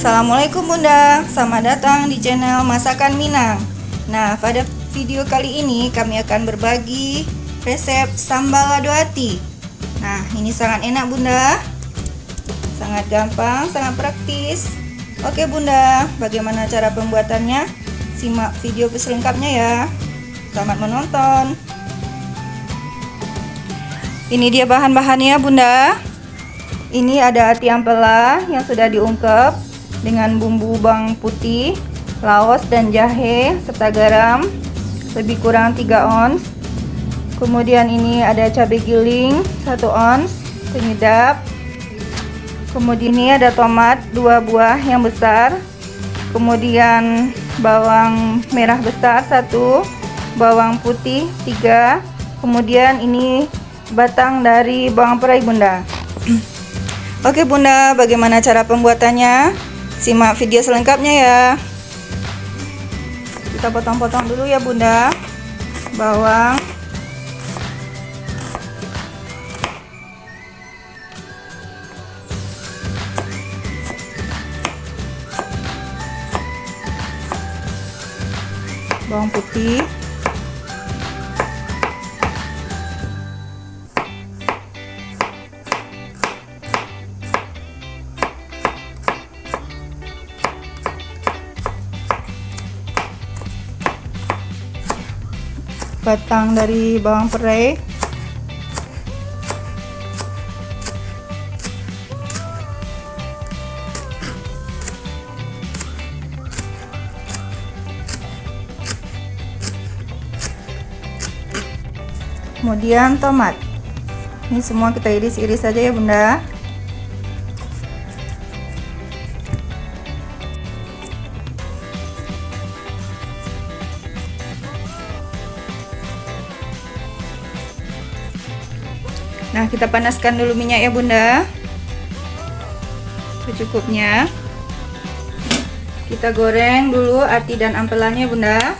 Assalamualaikum Bunda, selamat datang di channel Masakan Minang. Nah, pada video kali ini kami akan berbagi resep sambal lado ati. Nah, ini sangat enak Bunda, sangat gampang, sangat praktis. Oke Bunda, bagaimana cara pembuatannya? Simak video selengkapnya ya. Selamat menonton. Ini dia bahan-bahannya Bunda. Ini ada ati ampela yang sudah diungkep dengan bumbu bawang putih, laos dan jahe serta garam lebih kurang 3 ons. Kemudian ini ada cabai giling 1 ons, penyedap. Kemudian ini ada tomat 2 buah yang besar. Kemudian bawang merah besar 1, bawang putih 3. Kemudian ini batang dari bawang perai Bunda. Oke Bunda, bagaimana cara pembuatannya? Simak video selengkapnya ya. Kita potong-potong dulu ya Bunda bawang. Bawang putih. Batang dari bawang perai. Kemudian tomat. Ini semua kita iris-iris saja ya Bunda. Nah, kita panaskan dulu minyak ya Bunda, secukupnya. Kita goreng dulu ati dan ampelanya Bunda.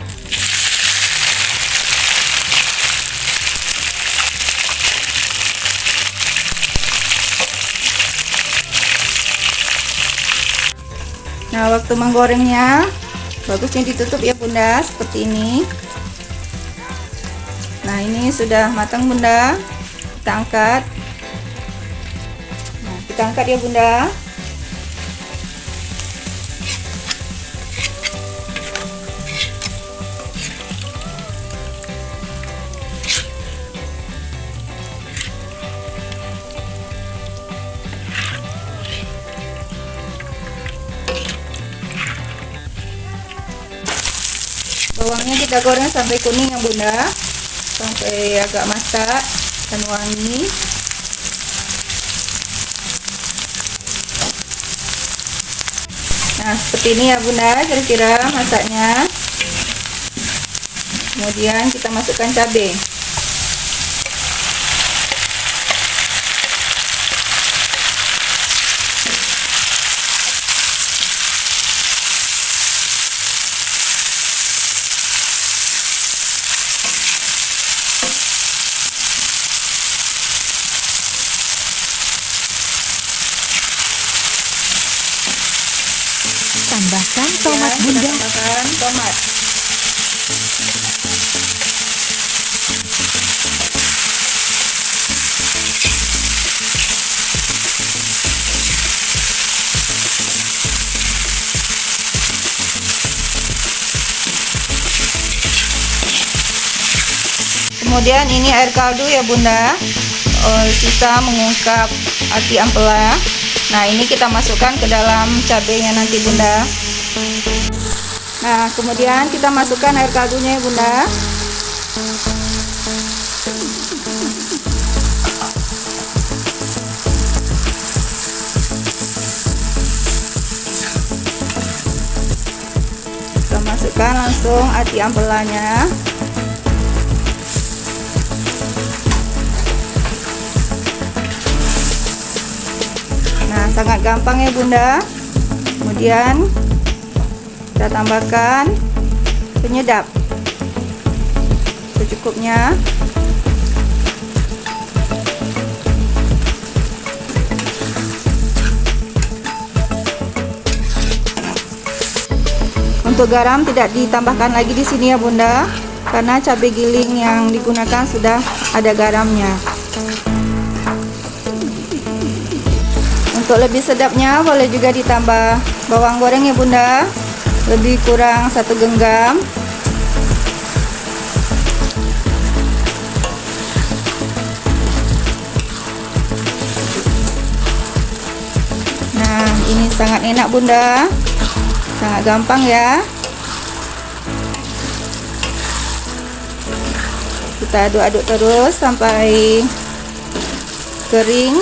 Nah, waktu menggorengnya bagusnya ditutup ya Bunda, seperti ini. Nah, ini sudah matang Bunda. Kita angkat. Nah, kita angkat ya Bunda. Bawangnya kita goreng sampai kuning ya Bunda, sampai agak masak dan wangi. Nah, seperti ini ya Bunda kira-kira masaknya. Kemudian kita masukkan cabai. Tambahkan tomat Bunda. Tambahkan tomat. Kemudian ini air kaldu ya Bunda, sisa mengungkap ati ampela. Nah, ini kita masukkan ke dalam cabenya nanti Bunda. Nah, kemudian kita masukkan air kaldunya ya Bunda. Kita masukkan langsung ati ampelanya. Nah, sangat gampang ya Bunda. Kemudian kita tambahkan penyedap secukupnya. Untuk garam tidak ditambahkan lagi di sini ya Bunda, karena cabai giling yang digunakan sudah ada garamnya. Untuk lebih sedapnya boleh juga ditambah bawang goreng ya Bunda, lebih kurang 1 genggam. Nah, ini sangat enak Bunda, sangat gampang ya. Kita aduk-aduk terus sampai kering,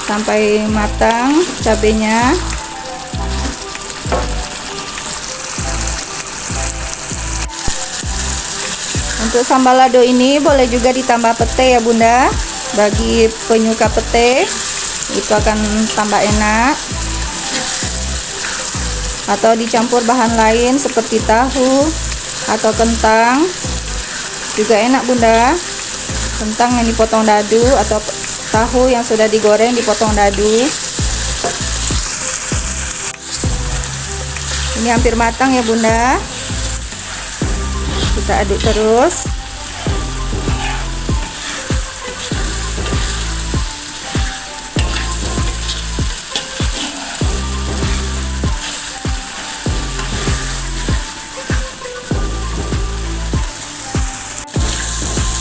sampai matang cabenya. Untuk sambal lado ini boleh juga ditambah pete ya Bunda. Bagi penyuka pete itu akan tambah enak, atau dicampur bahan lain seperti tahu atau kentang juga enak Bunda. Kentang yang dipotong dadu atau tahu yang sudah digoreng dipotong dadu. Ini hampir matang ya Bunda. Kita aduk terus.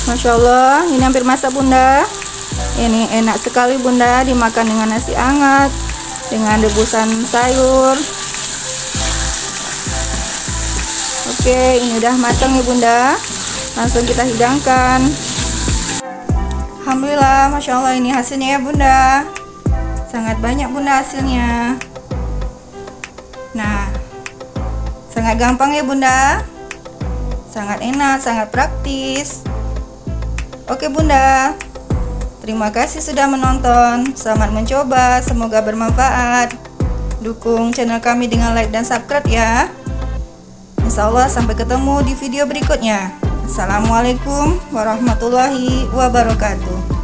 Masya Allah, ini hampir masak Bunda. Ini enak sekali Bunda, dimakan dengan nasi hangat, dengan rebusan sayur. Oke, ini udah matang ya Bunda. Langsung kita hidangkan. Alhamdulillah, Masya Allah, ini hasilnya ya Bunda. Sangat banyak Bunda hasilnya. Nah, sangat gampang ya Bunda. Sangat enak, sangat praktis. Oke Bunda, terima kasih sudah menonton. Selamat mencoba, semoga bermanfaat. Dukung channel kami dengan like dan subscribe ya. Insya Allah sampai ketemu di video berikutnya. Assalamualaikum warahmatullahi wabarakatuh.